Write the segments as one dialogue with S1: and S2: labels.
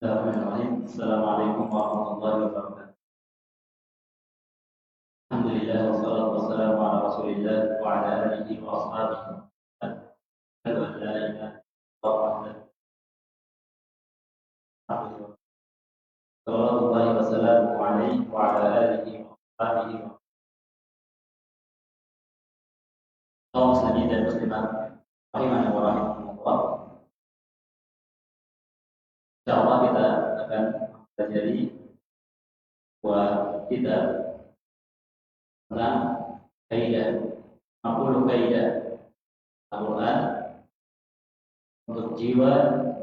S1: Bismillahirrahmanirrahim. Assalamualaikum warahmatullahi wabarakatuh. Alhamdulillah wassalatu wassalamu ala Rasulillah wa ala alihi wa ashabihi. Asyhadu an la ilaha illallah wahdahu sallallahu wasallam alaihi wa ala alihi wa ashabihi kaum muslimin dan muslimat rahimani wa rahimakumullah. Insyaallah kita akan mempelajari buat kita tentang kaidah 50 kaidah Al-Quran untuk jiwa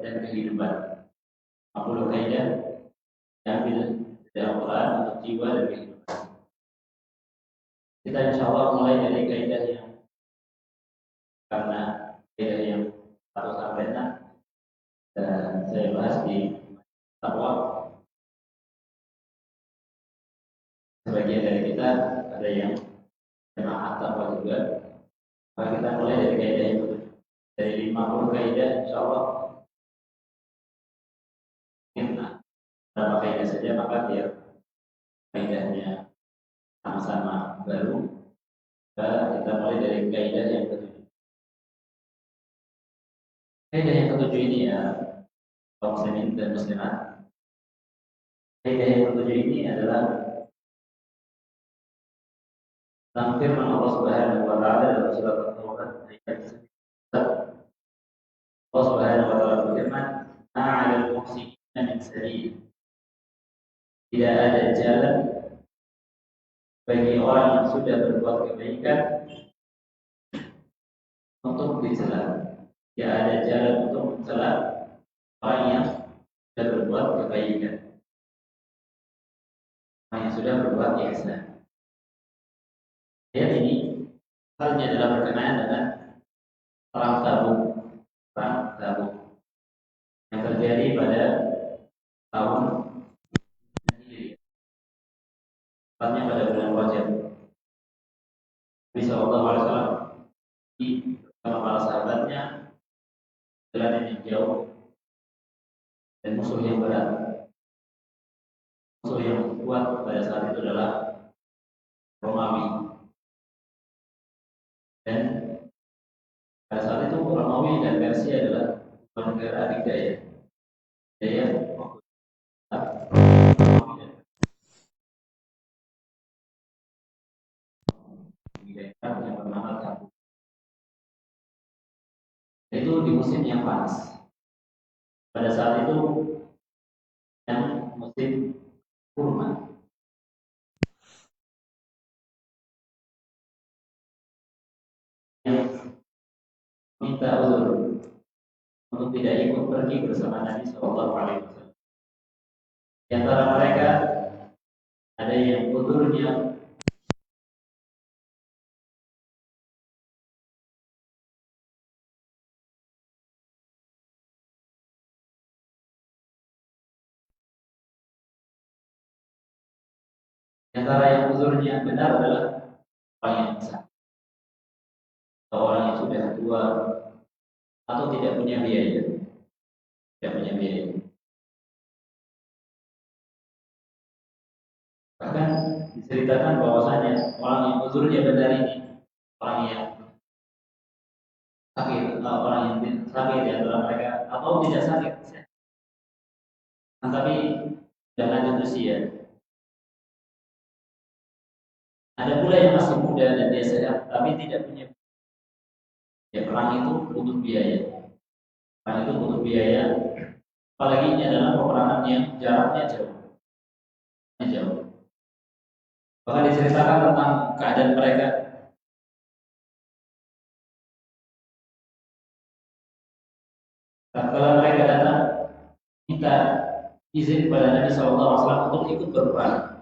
S1: dan kehidupan. 50 kaidah diambil dari Al-Quran untuk jiwa dan kehidupan. Kita insyaallah mulai dari kaidah yang karena kaidah yang 1 sampai 6 dan saya bahas di takwa. Sebagian dari kita ada yang jemaah takwa juga. Maka kita mulai dari kaidah yang kedua. Dari 50 kaidah insyaallah kita berapa kaidah saja, maka biar kaidahnya sama-sama baru. Kita mulai dari kaidah yang ketujuh. Kaidah yang ketujuh ini ya kaum muslimin dan muslimat. Kaidah yang ketujuh ini adalah tentang firman Allah Subhanahu wa taala dalam surat At-Taubah ayat 9. Allah Subhanahu wa taala berfirman, "Ma'al muhsinina min sabil." Tidak ada jalan bagi orang yang sudah berbuat kebaikan untuk dicela. Tidak ada jalan untuk mencela orang yang sudah berbuat kebaikan. Orang yang sudah berbuat ihsan. Ayat ini halnya adalah berkenaan dengan perang Tabuk yang terjadi pada tahun Hijriah, tepatnya pada bulan Rajab. Nabi Sallallahu Alaihi Wasallam bersama para sahabatnya jalan yang jauh dan musuh yang berat. Musuh yang kuat pada saat itu adalah Romawi. Dan pada saat itu Romawi dan Persia adalah dua negara adikdaya. Yang bernama Tabuk. Itu di musim yang panas. Pada saat itu yang musim kurma. Yang minta uzur untuk tidak ikut pergi bersama Nabi Sallallahu Alaihi Wasallam. Di antara mereka ada yang uzurnya benar adalah orang yang sakit, atau orang yang sudah tua, atau tidak punya biaya. Bahkan diceritakan bahwasanya orang yang uzurnya benar ini orang yang sakit, atau orang yang sakit di antara mereka, atau tidak sakit, tapi sudah lanjut usia. Ada pula yang masih muda dan dia sehat, tapi tidak punya. Ya, perang itu butuh biaya. Apalagi ini adalah peperangan yang jaraknya jauh. Bahkan diceritakan tentang keadaan mereka. Tatkala mereka datang minta izin kepada Nabi Sallallahu Alaihi Wasallam untuk ikut berperang,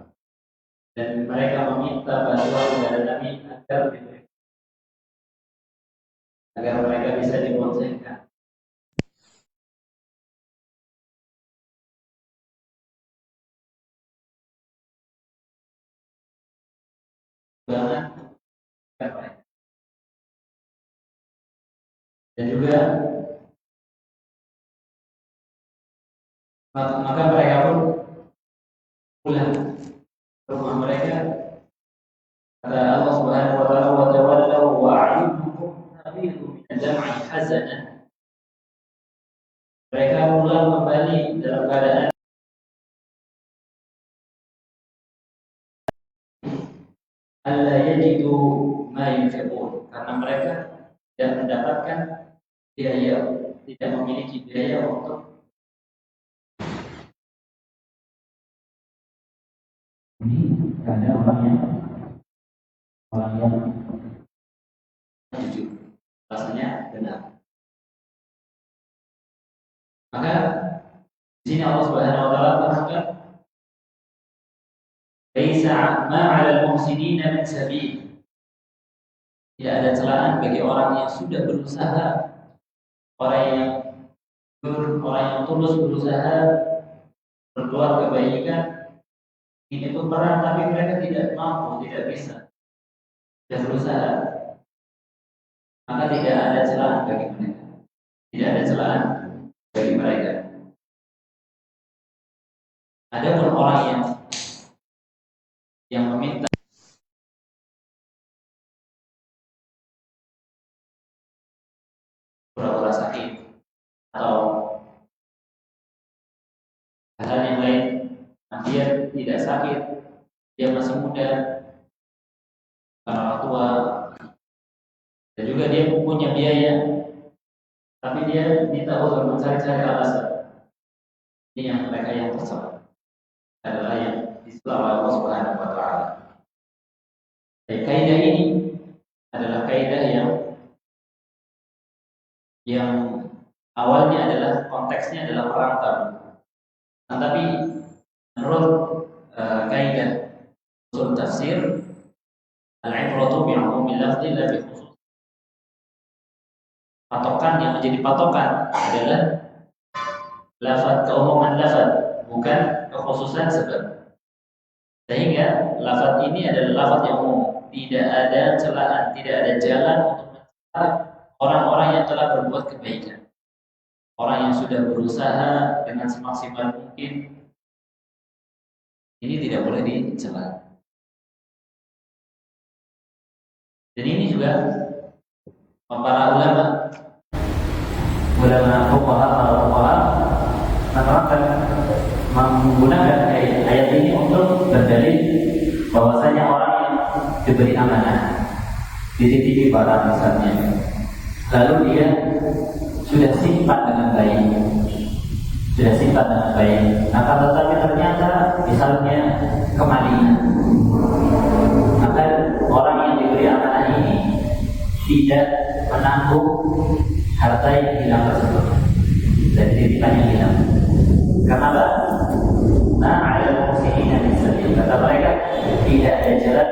S1: dan mereka meminta bantuan kepada Nabi agar mereka bisa dikonsehkan. Dan juga maka mereka pun pulang ke rumah mereka. Kata Allah Subhanahu wa taala, wa tawallaw wa a'yunuhum tafidu min dam'i hazanan. Mereka pulang kembali dalam keadaan alla yajidu ma yunfiqun, karena mereka tidak mendapatkan biaya, tidak memiliki biaya untuk ini. Ada orang yang jujur, rasanya benar. Maka di sini Allah Subhanahu wa taala berfirman, "Laisa ma 'alal muhsinina min sabil." Tidak ada celaan bagi orang yang sudah berusaha, orang yang tulus berusaha berbuat kebaikan. Ini itu peran, tapi mereka tidak mampu, tidak bisa, tidak berusaha. Maka tidak ada celaan bagi mereka. Tidak ada celaan bagi mereka. Adapun orang yang meminta pura-pura sakit atau hal yang lain, dia tidak sakit, dia masih muda, bukan orang tua, dan juga dia punya biaya, tapi dia minta untuk mencari-cari alasan. Ini yang mereka yang tercela adalah yang dicela oleh Allah Subhanahu wa taala. Kaidah ini adalah kaidah yang awalnya adalah konteksnya adalah perang Tabuk. Tetapi menurut kaidah usul tafsir, al-ibratu bi'umumil lafzi la bi khusus. Patokan yang menjadi patokan adalah lafaz, keumuman lafaz, bukan kekhususan sebab. Sehingga lafaz ini adalah lafaz yang umum, tidak ada celaan, tidak ada jalan untuk mencela orang-orang yang telah berbuat kebaikan. Orang yang sudah berusaha dengan semaksimal mungkin, ini tidak boleh dicela. Dan ini juga para ulama fuqaha menerangkan, menggunakan ayat ini untuk berdalil bahwasanya orang yang diberi amanah, dititipi barang misalnya, lalu dia sudah simpan dengan baik, akan tetapi ternyata misalnya kemalingan, maka orang yang diberi amanah ini tidak menanggung harta yang hilang tersebut dan titipan yang hilang. Kenapa? Nah, ada muhsinin min sabil. Kata mereka, tidak ada jalan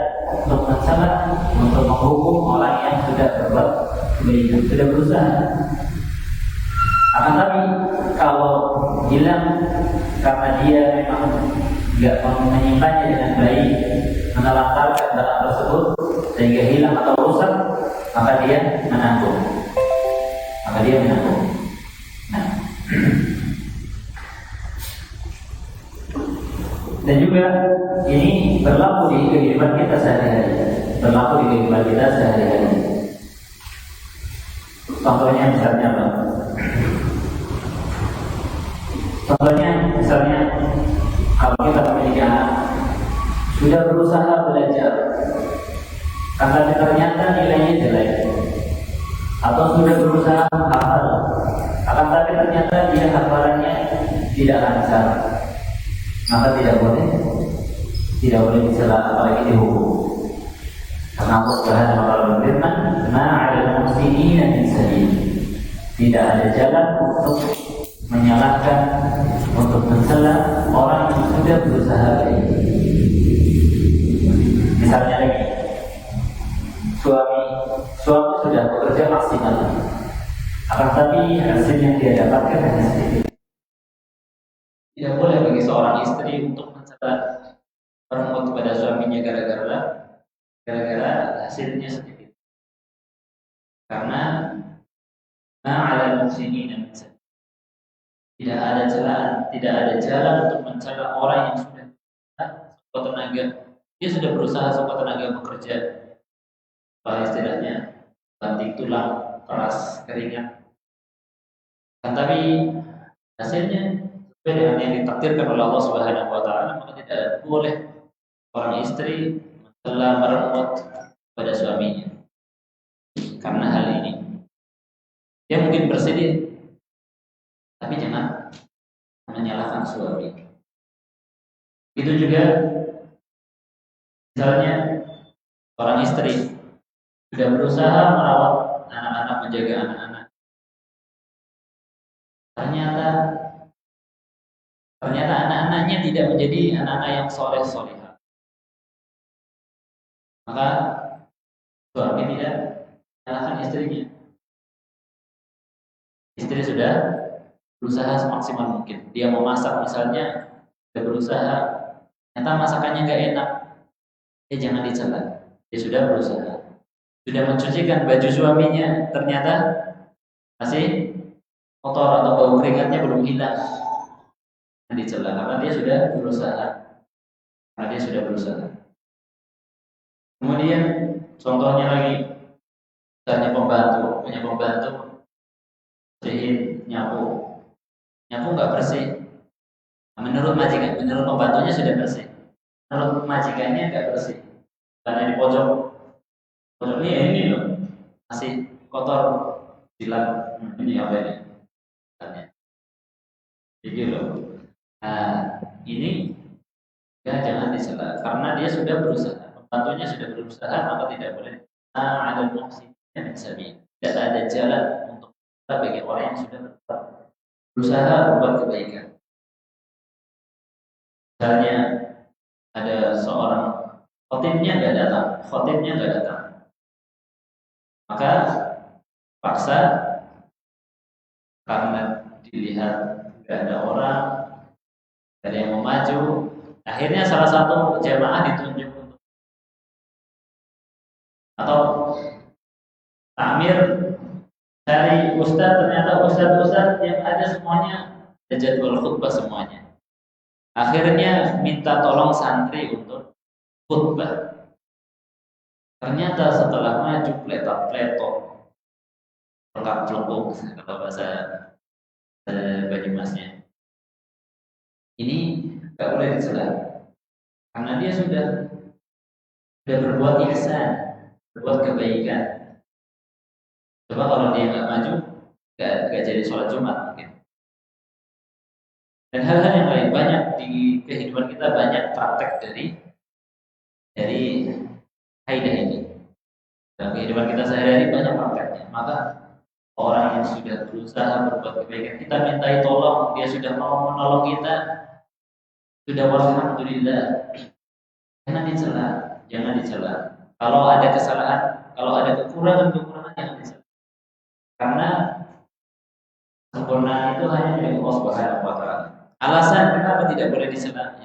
S1: untuk mencela, untuk menghukum orang yang sudah berbuat kebaikan, sudah berusaha. Akan tapi kalau hilang karena dia memang tidak menyimpannya dengan baik, menelantarkan barang tersebut sehingga hilang atau rusak, maka dia menanggung. Nah, dan juga ini berlaku di kehidupan kita sehari-hari. Contohnya misalnya kalau kita memiliki anak, sudah berusaha belajar, tapi ternyata nilainya jelek, atau sudah berusaha menghafal, akan tapi ternyata dia hafalannya tidak lancar, maka tidak boleh dicela, apalagi dihukum. Karena Allah Subhanahu wa taala berfirman, "Ma 'alal muhsinina min sabil." Tidak ada jalan untuk menyalahkan, untuk mencela orang yang sudah berusaha baik. Misalnya lagi, suami sudah bekerja maksimal, akan tapi hasil yang dia dapatkan hanya sedikit. Tidak boleh bagi seorang istri untuk mencela perempuan kepada suaminya gara-gara hasilnya sedikit. Karena ma'alal muhsinin, tidak ada jalan untuk mencela orang yang sudah sekuat tenaga. Dia sudah berusaha sekuat tenaga bekerja, istilahnya banting tulang, keras keringat. Kan tapi hasilnya sesuai dengan yang ditakdirkan oleh Allah Subhanahu wa taala, maka tidak boleh orang istri mencela merenggut pada suaminya karena hal ini. Dia mungkin bersedih, tapi jangan menyalahkan suami. Itu juga misalnya orang istri sudah berusaha merawat anak-anak, menjaga anak-anak. Ternyata anak-anaknya tidak menjadi anak-anak yang soleh-solehah. Maka suami tidak menyalahkan istrinya. Istri sudah berusaha semaksimal mungkin. Dia mau masak misalnya, sudah berusaha, ternyata masakannya nggak enak, ya jangan dicela. Dia sudah berusaha, sudah mencucikan baju suaminya, ternyata masih kotor atau bau keringatnya belum hilang, jangan dicela karena dia sudah berusaha. Kemudian contohnya lagi, misalnya punya pembantu bersihin, nyapu nggak bersih. Menurut pembantunya sudah bersih, menurut majikannya nggak bersih, karena di pojok ini loh masih kotor, bilang ini apa ini, jadi loh. Nah ini ya jangan dicela karena dia sudah berusaha, pembantunya sudah berusaha, maka tidak boleh ada muhsinnya misalnya. Tidak ada jalan untuk kita bagi orang yang sudah berusaha berbuat kebaikan. Misalnya ada seorang khotibnya nggak datang, maka paksa karena dilihat nggak ada orang, nggak ada yang mau maju, akhirnya salah satu jamaah ditunjuk untuk atau takmir dari ustadz, ternyata ustadz yang ada semuanya ada jadwal khutbah semuanya. Akhirnya minta tolong santri untuk khutbah. Ternyata setelah maju pletok-pletok, pelak-peluk kalau bahasa Banyumasnya, ini nggak boleh dicela karena dia sudah berbuat ihsan, berbuat kebaikan. Coba kalau dia nggak maju, nggak jadi sholat Jumat mungkin. Dan hal-hal yang lain banyak di kehidupan kita, banyak praktek dari kaidah ini. Dalam kehidupan kita sehari-hari banyak prakteknya. Maka orang yang sudah berusaha berbuat kebaikan, kita mintai tolong, dia sudah mau menolong kita, sudah walhamdulillah. Jangan dicela. Kalau ada kesalahan, kalau ada kekurangan jangan dicela. Karena sempurna itu hanya milik Allah Subhanahu wa taala. Alasan kenapa tidak boleh dicela?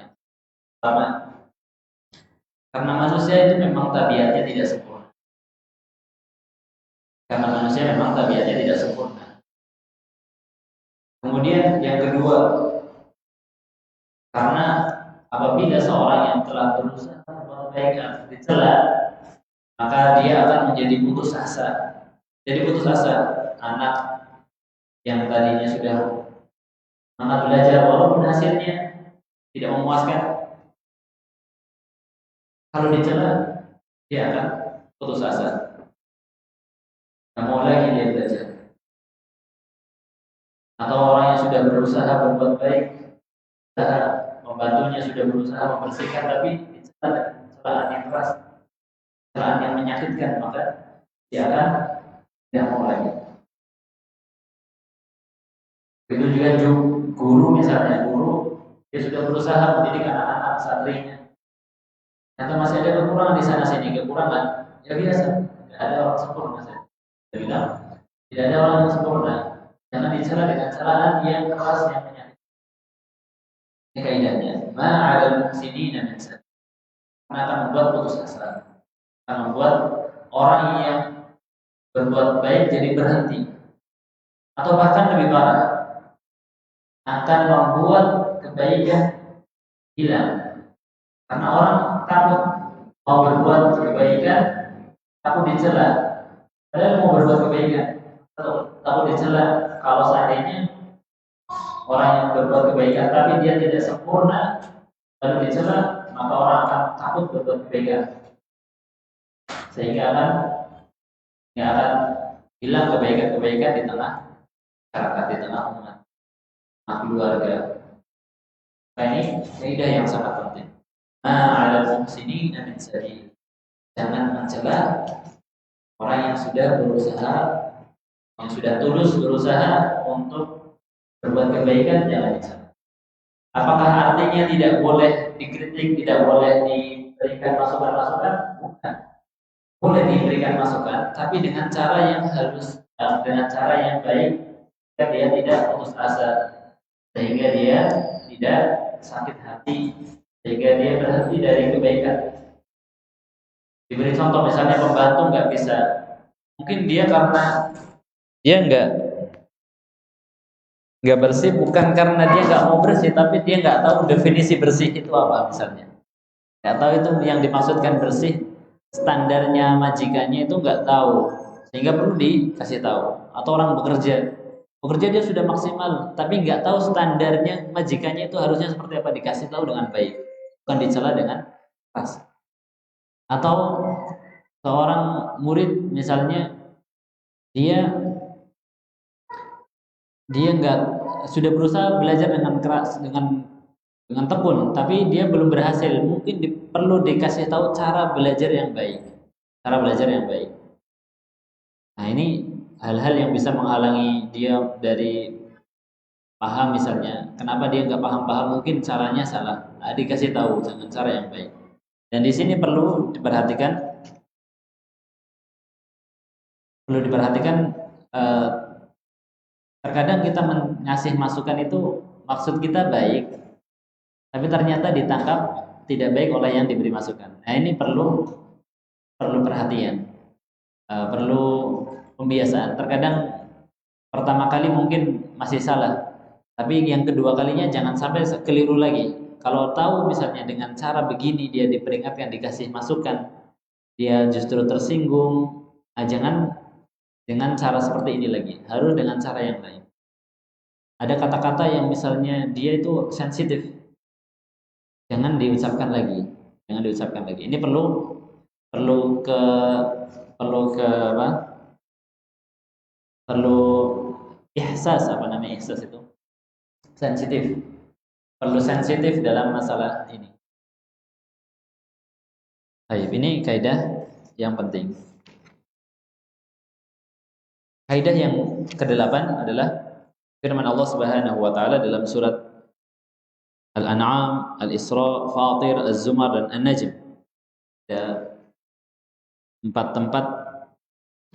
S1: Pertama, karena manusia itu memang tabiatnya tidak sempurna. Kemudian yang kedua, karena apabila seorang yang telah berusaha berbuat baik dicela, maka dia akan menjadi putus asa. Anak yang tadinya sudah semangat belajar walaupun hasilnya tidak memuaskan, kalau dicela dia akan putus asa, nggak mau lagi dia belajar. Atau orang yang sudah berusaha berbuat baik, pembantunya sudah berusaha membersihkan, tapi celaan yang keras, celaan yang menyakitkan, maka dia akan tidak mau lagi. Begitu juga guru misalnya, dia sudah berusaha mendidik anak-anak santrinya, ternyata masih ada kekurangan di sana sini, kekurangan ya biasa, tidak ada orang sempurna. Saya bilang tidak ada orang yang sempurna. Jangan dicela dengan celaan yang keras, yang menyakitkan. Ini kaidahnya. Ma'al muhsinina min sabil. Akan membuat putus asa, akan membuat orang yang berbuat baik jadi berhenti, atau bahkan lebih parah, akan membuat kebaikan hilang. Karena orang takut mau berbuat kebaikan, takut dicela. Padahal mau berbuat kebaikan, takut dicela. Kalau seandainya orang yang berbuat kebaikan tapi dia tidak sempurna, lalu dicela, maka orang akan takut berbuat kebaikan, sehingga akan hilang kebaikan-kebaikan di tengah masyarakat, di tengah umat, keluarga. Nah, ini kaidah yang sangat penting. Ada muhsinin min sabil. Jangan mencela orang yang sudah berusaha, yang sudah tulus berusaha untuk berbuat kebaikan, jangan dicela. Apakah artinya tidak boleh dikritik, tidak boleh diberikan masukan-masukan? Bukan. Boleh diberikan masukan, tapi dengan cara yang halus, dengan cara yang baik, sehingga dia tidak putus asa, sehingga dia tidak sakit hati, sehingga dia berhenti dari kebaikan. Diberi contoh, misalnya pembantu nggak bisa, mungkin dia karena dia nggak bersih, bukan karena dia nggak mau bersih, tapi dia nggak tahu definisi bersih itu apa, misalnya nggak tahu itu yang dimaksudkan bersih, standarnya majikannya itu nggak tahu, sehingga perlu dikasih tahu. Atau orang bekerja dia sudah maksimal, tapi nggak tahu standarnya majikannya itu harusnya seperti apa, dikasih tahu dengan baik, bukan dicela dengan keras. Atau seorang murid misalnya, dia nggak, sudah berusaha belajar dengan keras, dengan tekun, tapi dia belum berhasil. Mungkin perlu dikasih tahu cara belajar yang baik, Nah, ini hal-hal yang bisa menghalangi dia dari paham, misalnya kenapa dia nggak paham, mungkin caranya salah. Nah, dikasih tahu dengan cara yang baik. Dan di sini perlu diperhatikan terkadang kita mengasih masukan itu maksud kita baik, tapi ternyata ditangkap tidak baik oleh yang diberi masukan. Nah, ini perlu perhatian, perlu pembiasaan. Terkadang pertama kali mungkin masih salah, tapi yang kedua kalinya jangan sampai keliru lagi. Kalau tahu misalnya dengan cara begini dia diperingatkan, dikasih masukan, dia justru tersinggung, nah jangan dengan cara seperti ini lagi, harus dengan cara yang lain. Ada kata-kata yang misalnya dia itu sensitif, jangan diucapkan lagi. Ini perlu ihsas, apa namanya ihsas itu? Sensitif. Perlu sensitif dalam masalah ini. Baik, ini kaidah yang penting. Kaidah yang ke-8 adalah firman Allah Subhanahu wa taala dalam surat Al-An'am, Al-Isra, Fatir, Az-Zumar dan An-Najm. Ada 4 tempat,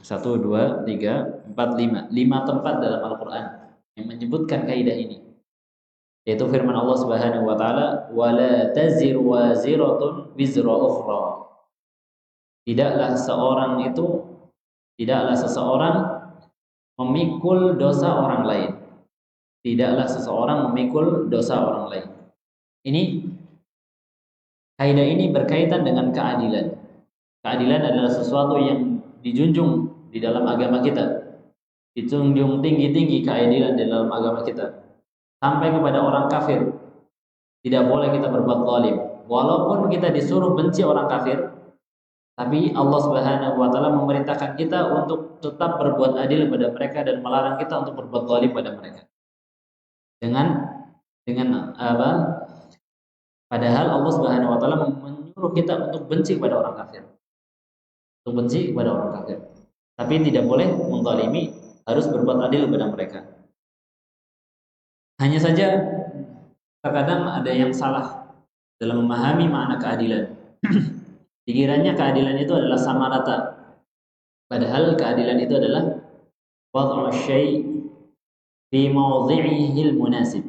S1: 1, 2, 3, 4, 5 tempat dalam Al-Quran yang menyebutkan kaidah ini, yaitu firman Allah Subhanahu wa taala, wala taziru waziratun wizra ukhra. Tidaklah seseorang memikul dosa orang lain. Ini kaidah ini berkaitan dengan keadilan. Keadilan adalah sesuatu yang dijunjung di dalam agama kita. Dijunjung tinggi-tinggi keadilan di dalam agama kita. Sampai kepada orang kafir, tidak boleh kita berbuat zalim. Walaupun kita disuruh benci orang kafir, tapi Allah Subhanahu wa taala memerintahkan kita untuk tetap berbuat adil pada mereka dan melarang kita untuk berbuat zalim pada mereka. Dengan apa? Padahal Allah Subhanahu wa taala menyuruh kita untuk benci kepada orang kafir. Tapi tidak boleh menzalimi, harus berbuat adil kepada mereka. Hanya saja terkadang ada yang salah dalam memahami makna keadilan. Dikiranya keadilan itu adalah sama rata. Padahal keadilan itu adalah wad'u syai' fi mawdhi'ihil munasib.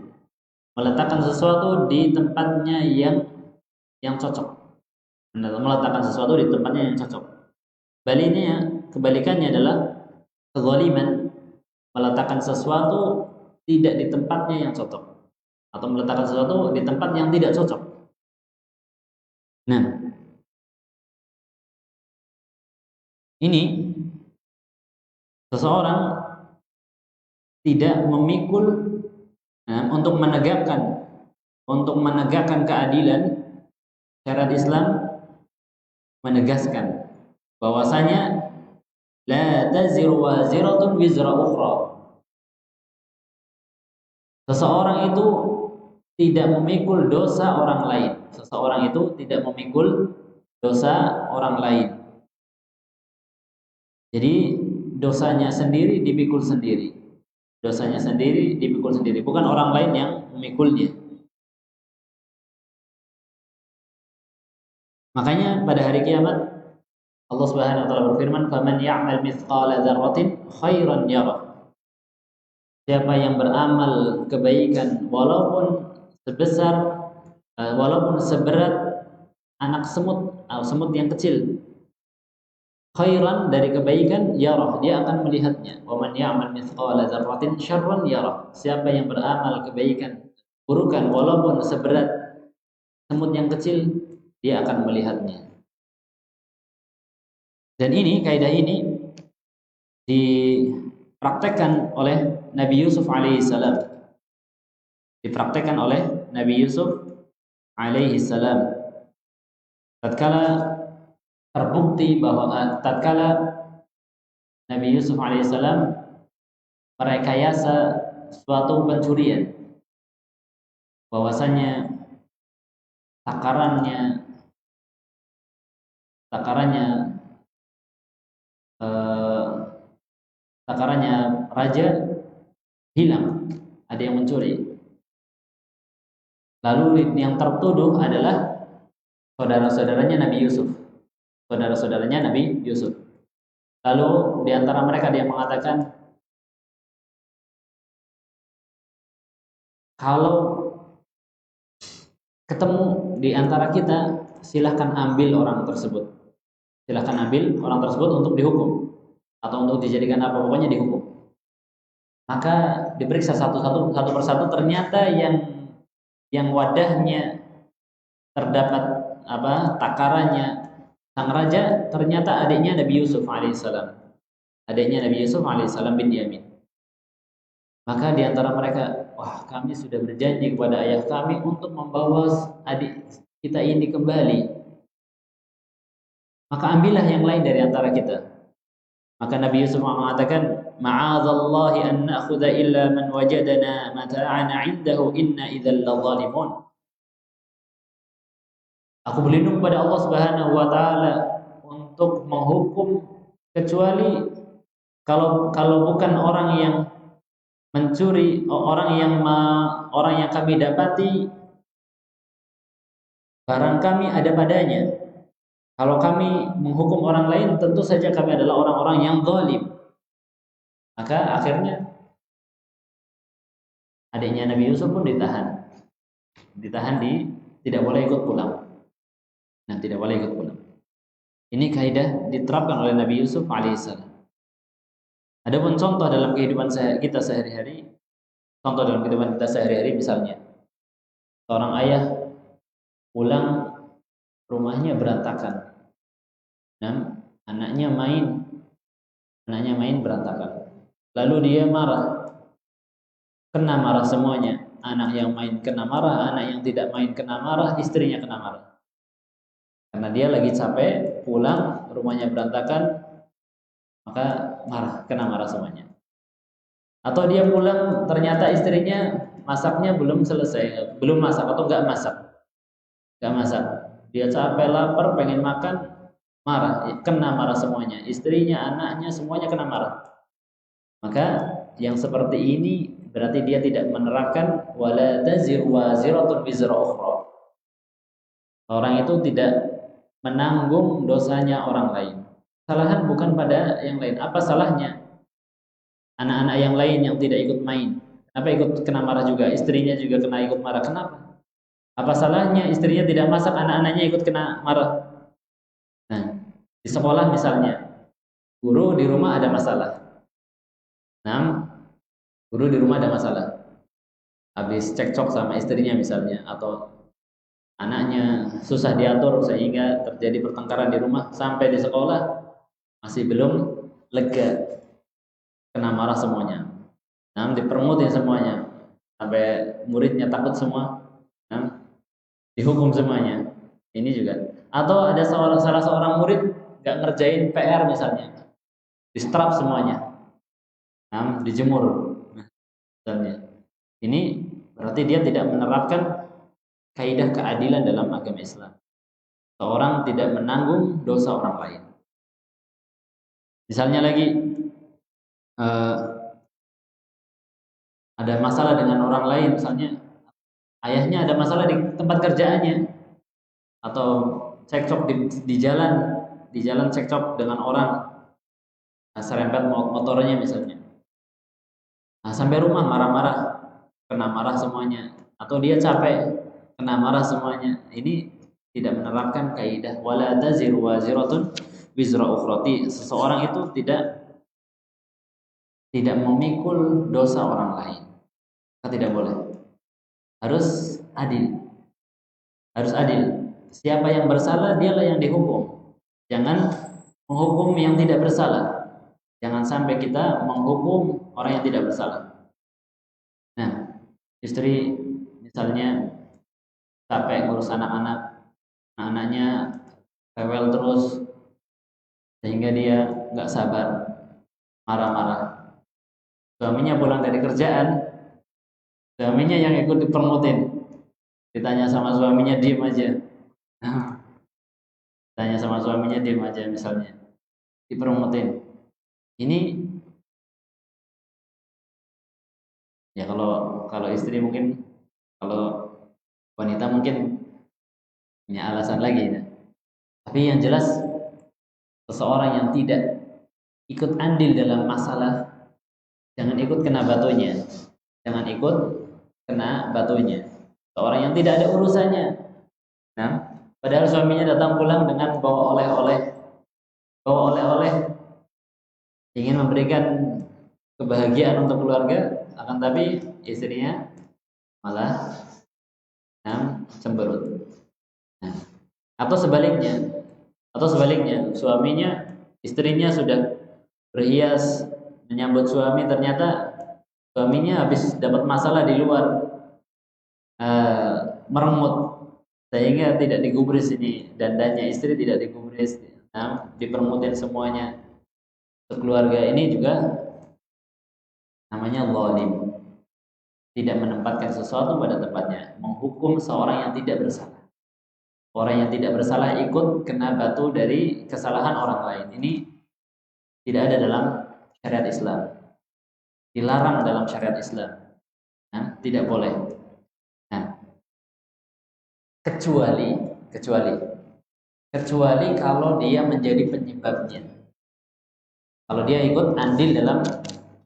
S1: Meletakkan sesuatu di tempatnya yang cocok. Meletakkan sesuatu di tempatnya yang cocok. Kebalikannya adalah kezaliman, meletakkan sesuatu tidak di tempatnya yang cocok. atau meletakkan sesuatu di tempat yang tidak cocok. Nah, ini seseorang tidak memikul untuk menegakkan keadilan. Syariat Islam menegaskan bahwasanya la taziru waziratun wizra ukhra. Seseorang itu tidak memikul dosa orang lain. Seseorang itu tidak memikul dosa orang lain. Jadi dosanya sendiri dipikul sendiri. Dosanya sendiri dipikul sendiri, bukan orang lain yang memikulnya. Makanya pada hari kiamat Allah Subhanahu wa taala berfirman, "Faman ya'mal mithqala dzarratin khairan yarah." Siapa yang beramal kebaikan walaupun seberat anak semut atau semut yang kecil, khairan dari kebaikan yarah, dia akan melihatnya. Wa man ya'mal mithqala dzarratin syarran yarah. Siapa yang beramal kebaikan burukan walaupun seberat semut yang kecil, dia akan melihatnya. Dan ini kaidah ini dipraktekkan oleh Nabi Yusuf alaihissalam. Dipraktekkan oleh Nabi Yusuf alaihissalam. Tatkala terbukti bahwa tatkala Nabi Yusuf alaihissalam merekayasa suatu pencurian, bahwasanya takarannya raja hilang, ada yang mencuri. Lalu yang tertuduh adalah saudara-saudaranya Nabi Yusuf. Saudara-saudaranya Nabi Yusuf. Lalu di antara mereka dia mengatakan, kalau ketemu di antara kita, silahkan ambil orang tersebut. Silahkan ambil orang tersebut untuk dihukum atau untuk dijadikan apa, pokoknya dihukum. Maka diperiksa satu persatu, ternyata yang wadahnya terdapat takarannya sang raja, ternyata adiknya Nabi Yusuf alaihissalam. Adiknya Nabi Yusuf alaihissalam bin Yamin. Maka di antara mereka, wah, kami sudah berjanji kepada ayah kami untuk membawa adik kita ini kembali. Maka ambillah yang lain dari antara kita. Maka Nabi Yusuf mengatakan, ma'adzallahi an na'khudha illa man wajadana mata'ana 'indahu inna idzal ladzalimun. Aku berlindung pada Allah Subhanahu wa taala untuk menghukum kecuali kalau bukan orang yang mencuri, orang yang kami dapati barang kami ada padanya. Kalau kami menghukum orang lain, tentu saja kami adalah orang-orang yang zalim. Maka akhirnya adiknya Nabi Yusuf pun ditahan tidak boleh ikut pulang. Nah, tidak boleh ikut pulang. Ini kaidah diterapkan oleh Nabi Yusuf alaihissalam. Adapun contoh dalam kehidupan kita sehari-hari, misalnya seorang ayah pulang, rumahnya berantakan, dan anaknya main berantakan. Lalu dia marah, kena marah semuanya. Anak yang main kena marah, anak yang tidak main kena marah, istrinya kena marah. Karena dia lagi capek, pulang, rumahnya berantakan, maka kena marah semuanya. Atau dia pulang, ternyata istrinya masaknya belum selesai, belum masak atau nggak masak. Dia capek, lapar, pengen makan, kena marah semuanya. Istrinya, anaknya, semuanya kena marah. Maka yang seperti ini berarti dia tidak menerapkan wala taziru waziratun wizra ukhra. Orang itu tidak menanggung dosanya orang lain. Kesalahan bukan pada yang lain. Apa salahnya anak-anak yang lain yang tidak ikut main? Kenapa ikut kena marah juga? Istrinya juga kena ikut marah. Kenapa? Apa salahnya istrinya tidak masak, anak-anaknya ikut kena marah? Nah, di sekolah misalnya, guru di rumah ada masalah. Guru di rumah ada masalah. habis cekcok sama istrinya misalnya, atau anaknya susah diatur sehingga terjadi pertengkaran di rumah, sampai di sekolah masih belum lega, kena marah semuanya. Nah, dipermutin semuanya sampai muridnya takut semua. Nah, dihukum semuanya. Ini juga. Atau ada salah seorang murid nggak ngerjain PR misalnya, distrap semuanya. Nah, dijemur. Nah, misalnya. Ini berarti dia tidak menerapkan kaidah keadilan dalam agama Islam. Seorang tidak menanggung dosa orang lain. Misalnya lagi ada masalah dengan orang lain, misalnya ayahnya ada masalah di tempat kerjaannya, atau cekcok di jalan cekcok dengan orang, serempet motornya misalnya. Nah, sampai rumah marah-marah, kena marah semuanya, atau dia capek, kena marah semuanya. Ini tidak menerapkan kaidah wala taziru waziratun wizra ukhrati. Seseorang itu tidak memikul dosa orang lain. Tidak boleh. Harus adil. Harus adil. Siapa yang bersalah, dialah yang dihukum. Jangan menghukum yang tidak bersalah. Jangan sampai kita menghukum orang yang tidak bersalah. Nah, istri misalnya capek ngurus anak-anak, anaknya rewel terus sehingga dia nggak sabar, marah-marah. Suaminya pulang dari kerjaan, suaminya yang ikut dipermutin. Ditanya sama suaminya diem aja. Tanya sama suaminya diem aja misalnya, dipermutin. Ini ya kalau istri mungkin, kalau wanita mungkin punya alasan lagi ya. Tapi yang jelas seseorang yang tidak ikut andil dalam masalah, jangan ikut kena batunya. Jangan ikut kena batunya. Seorang yang tidak ada urusannya. Nah, padahal suaminya datang pulang dengan bawa oleh-oleh, ingin memberikan kebahagiaan untuk keluarga, akan tapi istrinya malah cemberut. Nah, atau sebaliknya, istrinya sudah berhias menyambut suami, ternyata suaminya habis dapat masalah di luar, meremut sehingga tidak digubris ini dandannya, istri tidak digubris. Nah, dipermutin semuanya. Keluarga ini juga namanya zalim, tidak menempatkan sesuatu pada tempatnya, menghukum seorang yang tidak bersalah. Orang yang tidak bersalah ikut kena batu dari kesalahan orang lain. Ini tidak ada dalam syariat Islam, dilarang dalam syariat Islam. Nah, tidak boleh. Nah, kecuali kalau dia menjadi penyebabnya. Kalau dia ikut andil dalam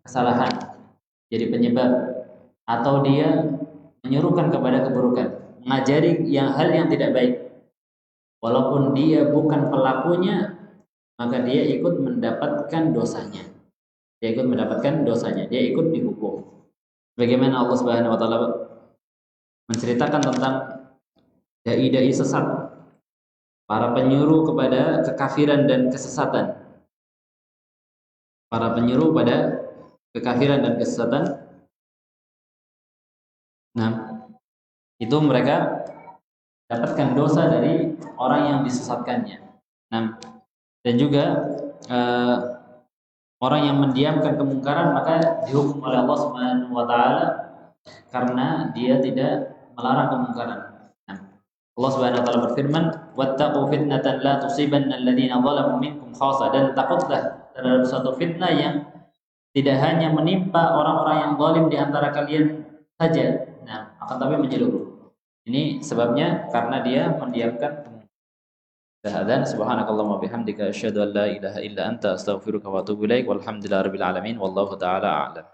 S1: kesalahan, jadi penyebab, atau dia menyuruhkan kepada keburukan, mengajari hal yang tidak baik, walaupun dia bukan pelakunya, maka dia ikut mendapatkan dosanya. Dia ikut dihukum. Bagaimana Allah Subhanahu wa taala menceritakan tentang dai-dai sesat, para penyuruh kepada kekafiran dan kesesatan. Para penyuruh pada kekafiran dan kesesatan. Nah, itu mereka dapatkan dosa dari orang yang disesatkannya. Nah, dan juga orang yang mendiamkan kemungkaran maka dihukum oleh Allah Subhanahu wa taala karena dia tidak melarang kemungkaran. Nah, Allah Subhanahu wa taala berfirman, "Wattaqu fitnatan la tusibanna alladziina zalamu minkum khassah." Dan takutlah terhadap suatu fitnah yang tidak hanya menimpa orang-orang yang zalim di antara kalian saja, nah, akan tapi menyeluruh. Ini sebabnya karena dia mendiamkan kemungkaran. Subhanakallahumma bihamdika asyhadu an la ilaha illa anta astaghfiruka wa atubu ilaik. Walhamdulillahirabbil alamin. Wallahu taala a'lam.